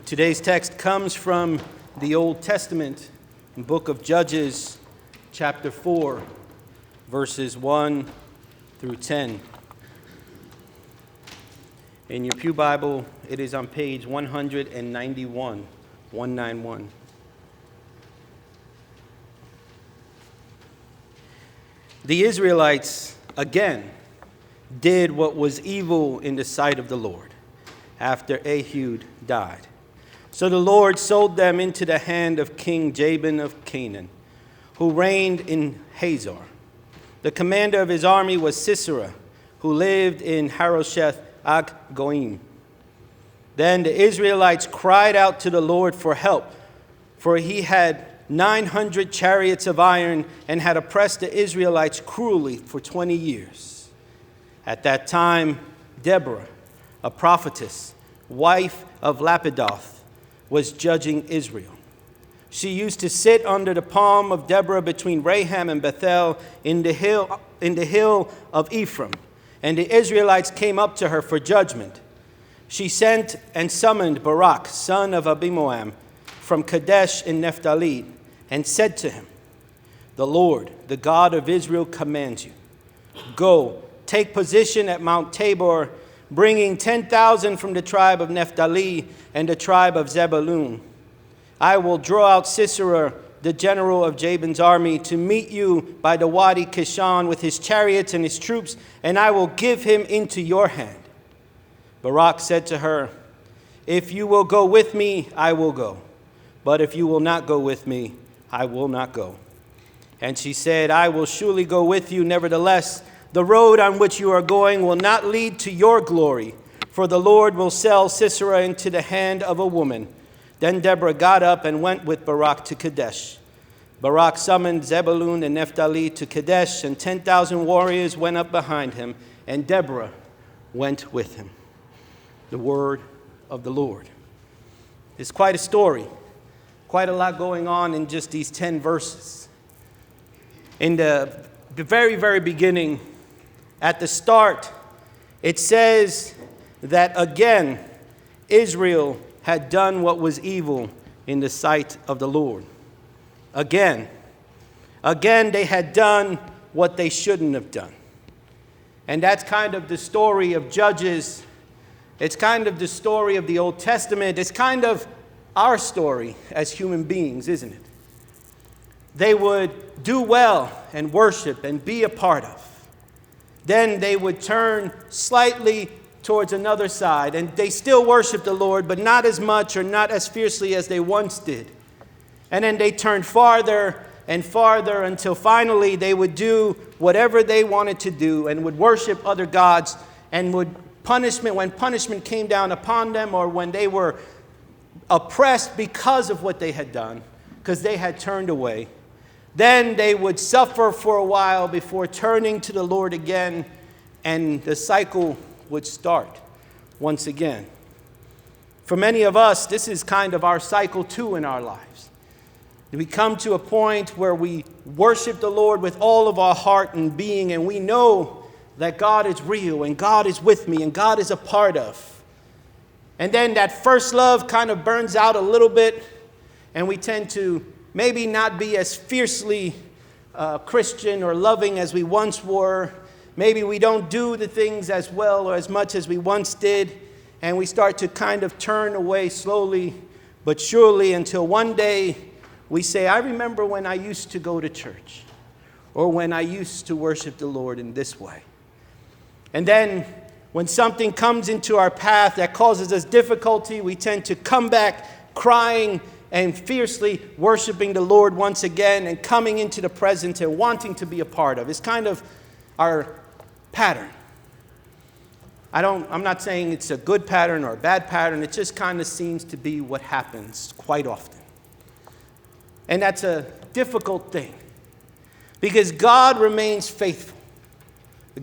Today's text comes from the Old Testament, book of Judges, chapter 4, verses 1 through 10. In your pew Bible, it is on page 191, 191. The Israelites again did what was evil in the sight of the Lord after Ehud died. So the Lord sold them into the hand of King Jabin of Canaan, who reigned in Hazor. The commander of his army was Sisera, who lived in Harosheth-Goim. Then the Israelites cried out to the Lord for help, for he had 900 chariots of iron and had oppressed the Israelites cruelly for 20 years. At that time, Deborah, a prophetess, wife of Lapidoth, was judging Israel. She used to sit under the palm of Deborah between Raham and Bethel in the hill of Ephraim, and the Israelites came up to her for judgment. She sent and summoned Barak, son of Abinoam, from Kadesh in Naphtali, and said to him, "The Lord, the God of Israel, commands you. Go, take position at Mount Tabor, bringing 10,000 from the tribe of Naphtali and the tribe of Zebulun. I will draw out Sisera, the general of Jabin's army, to meet you by the Wadi Kishon with his chariots and his troops, and I will give him into your hand." Barak said to her, "If you will go with me, I will go. But if you will not go with me, I will not go." And she said, "I will surely go with you. Nevertheless, the road on which you are going will not lead to your glory, for the Lord will sell Sisera into the hand of a woman." Then Deborah got up and went with Barak to Kadesh. Barak summoned Zebulun and Naphtali to Kadesh, and 10,000 warriors went up behind him, and Deborah went with him. The word of the Lord. It's quite a story, quite a lot going on in just these 10 verses. In the very, very beginning, at the start, it says that again, Israel had done what was evil in the sight of the Lord. Again, they had done what they shouldn't have done. And that's kind of the story of Judges. It's kind of the story of the Old Testament. It's kind of our story as human beings, isn't it? They would do well and worship and be a part of. Then they would turn slightly towards another side, and they still worship the Lord, but not as much or not as fiercely as they once did. And then they turned farther and farther until finally they would do whatever they wanted to do and would worship other gods, and when punishment came down upon them, or when they were oppressed because of what they had done, because they had turned away, then they would suffer for a while before turning to the Lord again, and the cycle would start once again. For many of us, this is kind of our cycle too in our lives. We come to a point where we worship the Lord with all of our heart and being, and we know that God is real, and God is with me, and God is a part of. And then that first love kind of burns out a little bit, and we tend to maybe not be as fiercely Christian or loving as we once were. Maybe we don't do the things as well or as much as we once did, and we start to kind of turn away slowly but surely until one day we say, "I remember when I used to go to church, or when I used to worship the Lord in this way." And then when something comes into our path that causes us difficulty, we tend to come back crying and fiercely worshiping the Lord once again, and coming into the presence and wanting to be a part of. It's kind of our pattern. I'm not saying it's a good pattern or a bad pattern. It just kind of seems to be what happens quite often. And that's a difficult thing, because God remains faithful.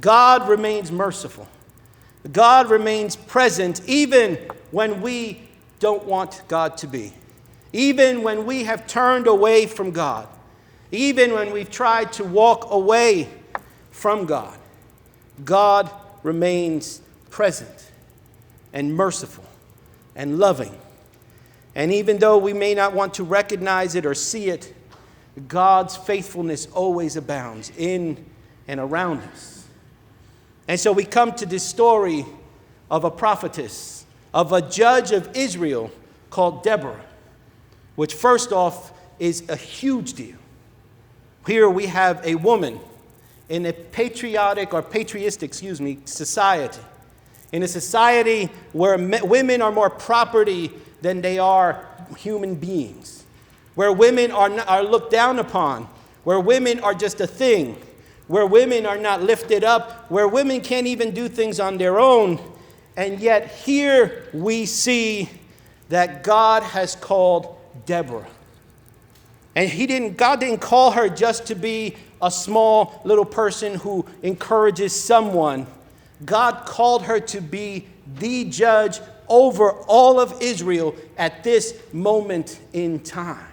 God remains merciful. God remains present even when we don't want God to be. Even when we have turned away from God. Even when we've tried to walk away from God. God remains present and merciful and loving And even though we may not want to recognize it or see it, God's faithfulness always abounds in and around us. And so we come to this story of a prophetess, of a judge of Israel called Deborah, which first off is a huge deal. Here we have a woman in a patriotistic society. In a society where women are more property than they are human beings. Where women are looked down upon. Where women are just a thing. Where women are not lifted up. Where women can't even do things on their own. And yet here we see that God has called Deborah. And God didn't call her just to be a small little person who encourages someone. God called her to be the judge over all of Israel at this moment in time.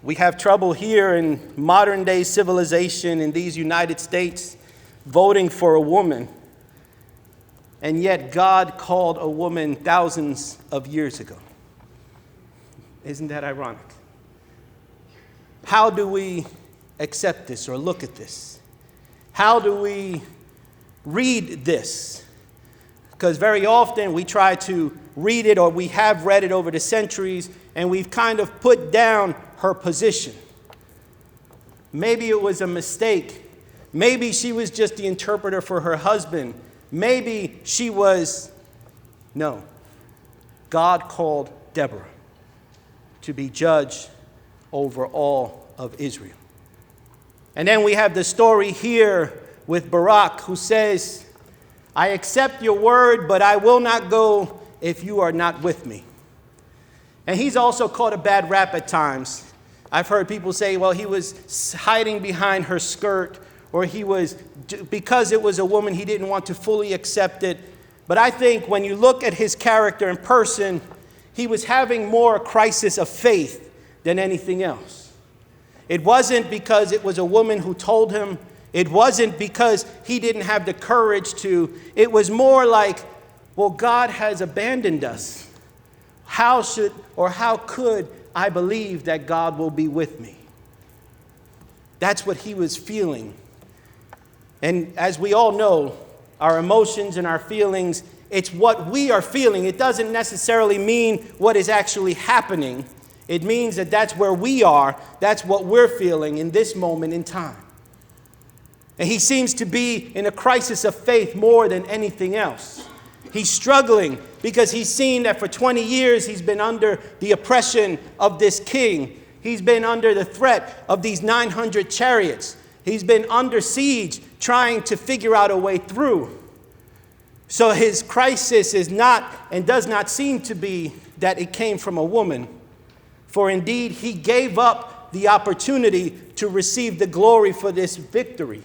We have trouble here in modern day civilization in these United States voting for a woman. And yet God called a woman thousands of years ago. Isn't that ironic? How do we accept this or look at this? How do we read this? Because very often we try to read it, or we have read it over the centuries, and we've kind of put down her position. Maybe it was a mistake. Maybe she was just the interpreter for her husband. Maybe she was... No. God called Deborah to be judge over all of Israel. And then we have the story here with Barak, who says, I accept your word, but I will not go if you are not with me. And he's also caught a bad rap at times. I've heard people say, well, he was hiding behind her skirt, or because it was a woman, he didn't want to fully accept it. But I think when you look at his character in person, he was having more a crisis of faith than anything else. It wasn't because it was a woman who told him. It wasn't because he didn't have the courage to. It was more like, well, God has abandoned us. How could I believe that God will be with me? That's what he was feeling. And as we all know, our emotions and our feelings, it's what we are feeling. It doesn't necessarily mean what is actually happening. It means that that's where we are. That's what we're feeling in this moment in time. And he seems to be in a crisis of faith more than anything else. He's struggling because he's seen that for 20 years he's been under the oppression of this king. He's been under the threat of these 900 chariots. He's been under siege trying to figure out a way through. So his crisis is not and does not seem to be that it came from a woman. For indeed, he gave up the opportunity to receive the glory for this victory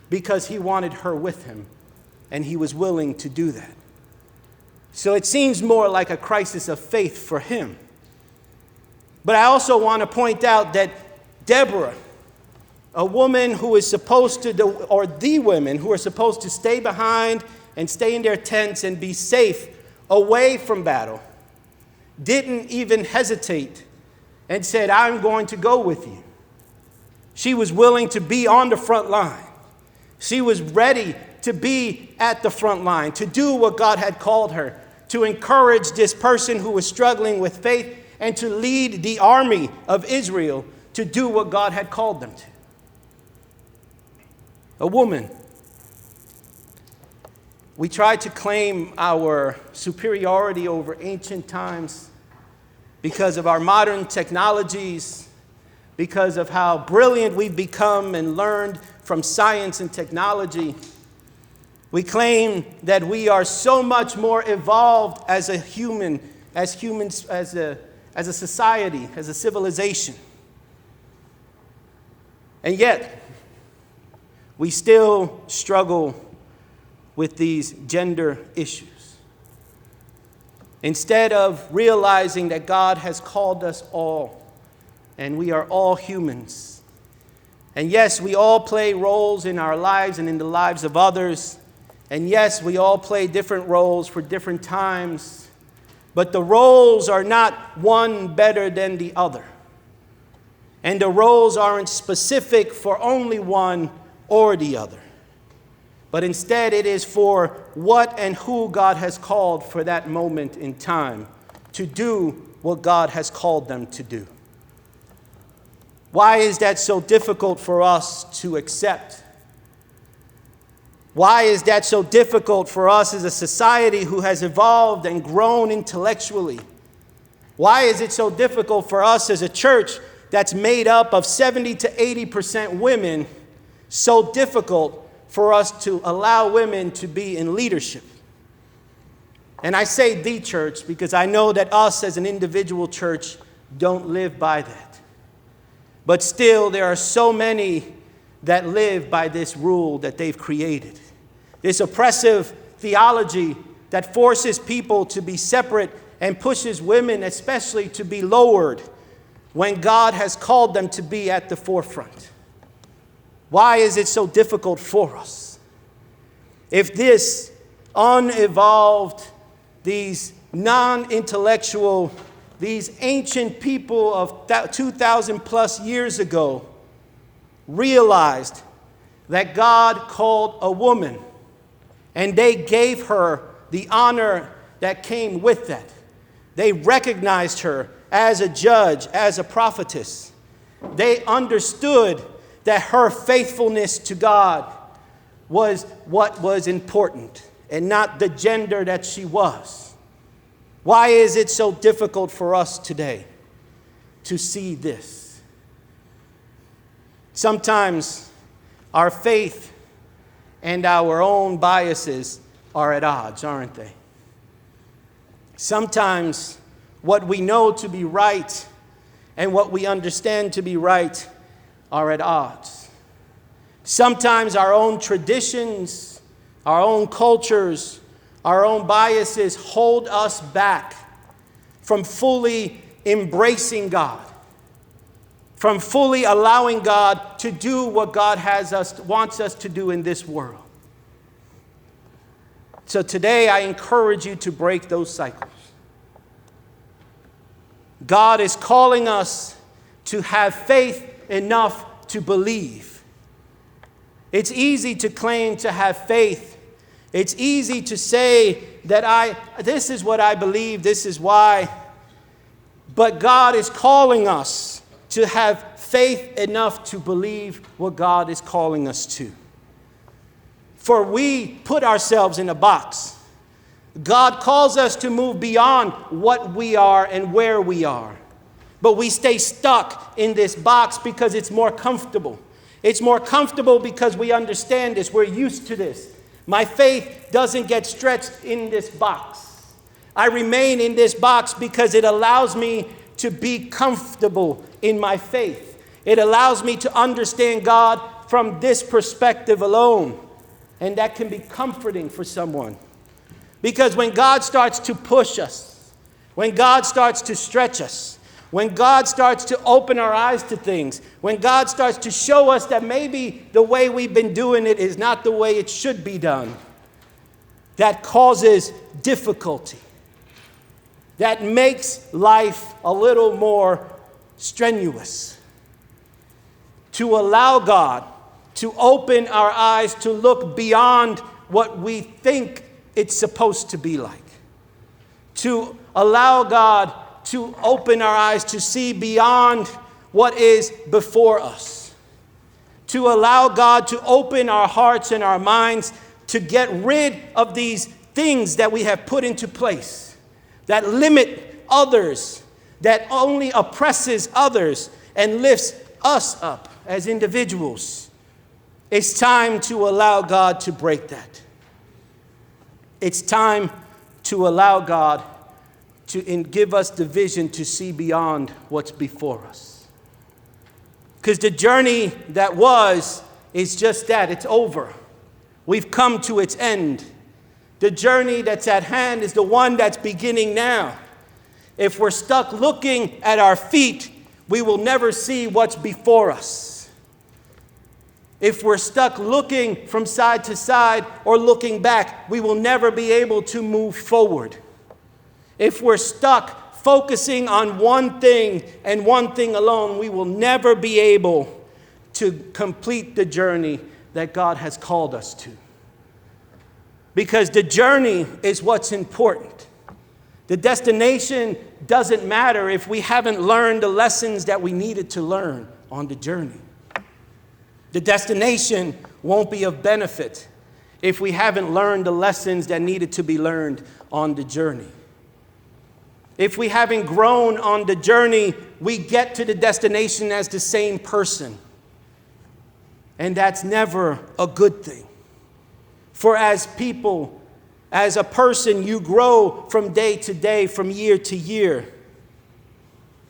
because he wanted her with him, and he was willing to do that. So it seems more like a crisis of faith for him. But I also want to point out that Deborah, a woman who is supposed to, or the women who are supposed to stay behind and stay in their tents and be safe away from battle, didn't even hesitate and said, I'm going to go with you. She was willing to be on the front line. She was ready to be at the front line, to do what God had called her, to encourage this person who was struggling with faith, and to lead the army of Israel to do what God had called them to. A woman. We try to claim our superiority over ancient times because of our modern technologies, because of how brilliant we've become and learned from science and technology. We claim that we are so much more evolved as a human, as humans, as a society, as a civilization. And yet, we still struggle with these gender issues. Instead of realizing that God has called us all, and we are all humans. And yes, we all play roles in our lives and in the lives of others. And yes, we all play different roles for different times. But the roles are not one better than the other. And the roles aren't specific for only one or the other. But instead it is for what and who God has called for that moment in time to do what God has called them to do. Why is that so difficult for us to accept? Why is that so difficult for us as a society who has evolved and grown intellectually? Why is it so difficult for us as a church that's made up of 70 to 80% women, so difficult for us to allow women to be in leadership? And I say the church because I know that us as an individual church don't live by that. But still, there are so many that live by this rule that they've created. This oppressive theology that forces people to be separate and pushes women especially to be lowered when God has called them to be at the forefront. Why is it so difficult for us? If this unevolved, these non-intellectual, these ancient people of 2,000 plus years ago realized that God called a woman and they gave her the honor that came with that. They recognized her as a judge, as a prophetess. They understood that her faithfulness to God was what was important and not the gender that she was. Why is it so difficult for us today to see this? Sometimes our faith and our own biases are at odds, aren't they? Sometimes what we know to be right and what we understand to be right are at odds. Sometimes our own traditions, our own cultures, our own biases hold us back from fully embracing God, from fully allowing God to do what God wants us to do in this world. So today I encourage you to break those cycles. God is calling us to have faith enough to believe. It's easy to claim to have faith. It's easy to say that this is what I believe, this is why. But God is calling us to have faith enough to believe what God is calling us to. For we put ourselves in a box. God calls us to move beyond what we are and where we are. But we stay stuck in this box because it's more comfortable. It's more comfortable because we understand this. We're used to this. My faith doesn't get stretched in this box. I remain in this box because it allows me to be comfortable in my faith. It allows me to understand God from this perspective alone. And that can be comforting for someone. Because when God starts to push us, when God starts to stretch us, when God starts to open our eyes to things, when God starts to show us that maybe the way we've been doing it is not the way it should be done, that causes difficulty. That makes life a little more strenuous. To allow God to open our eyes to look beyond what we think it's supposed to be like. To allow God to open our eyes to see beyond what is before us. To allow God to open our hearts and our minds to get rid of these things that we have put into place, that limit others, that only oppresses others and lifts us up as individuals. It's time to allow God to break that. It's time to allow God to give us the vision to see beyond what's before us. Because the journey that is just that. It's over. We've come to its end. The journey that's at hand is the one that's beginning now. If we're stuck looking at our feet, we will never see what's before us. If we're stuck looking from side to side or looking back, we will never be able to move forward. If we're stuck focusing on one thing and one thing alone, we will never be able to complete the journey that God has called us to. Because the journey is what's important. The destination doesn't matter if we haven't learned the lessons that we needed to learn on the journey. The destination won't be of benefit if we haven't learned the lessons that needed to be learned on the journey. If we haven't grown on the journey, we get to the destination as the same person. And that's never a good thing. For as people, as a person, you grow from day to day, from year to year.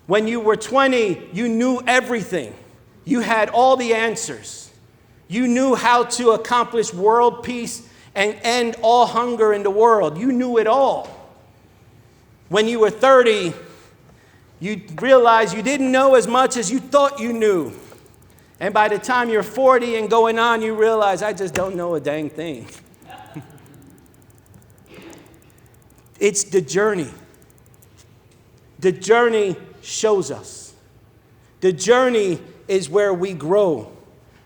When you were 20, you knew everything. You had all the answers. You knew how to accomplish world peace and end all hunger in the world. You knew it all. When you were 30, you realized you didn't know as much as you thought you knew. And by the time you're 40 and going on, you realize, I just don't know a dang thing. It's the journey. The journey shows us. The journey is where we grow.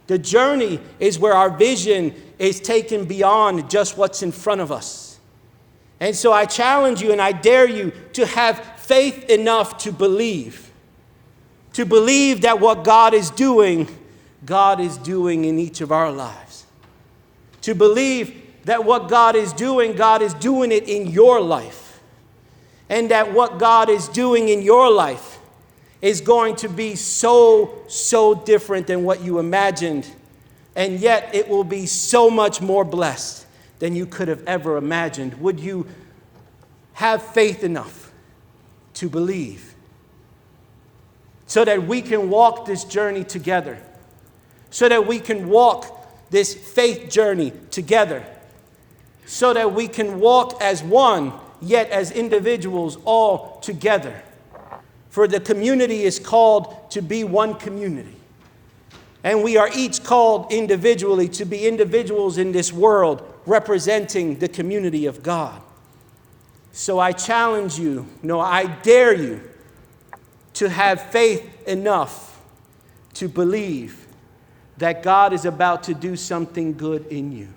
The journey is where our vision is taken beyond just what's in front of us. And so I challenge you and I dare you to have faith enough to believe. To believe that what God is doing in each of our lives. To believe that what God is doing it in your life. And that what God is doing in your life is going to be so different than what you imagined. And yet it will be so much more blessed than you could have ever imagined. Would you have faith enough to believe so that we can walk this journey together? So that we can walk this faith journey together. So that we can walk as one, yet as individuals all together. For the community is called to be one community. And we are each called individually to be individuals in this world representing the community of God. So I challenge you, no, I dare you to have faith enough to believe that God is about to do something good in you.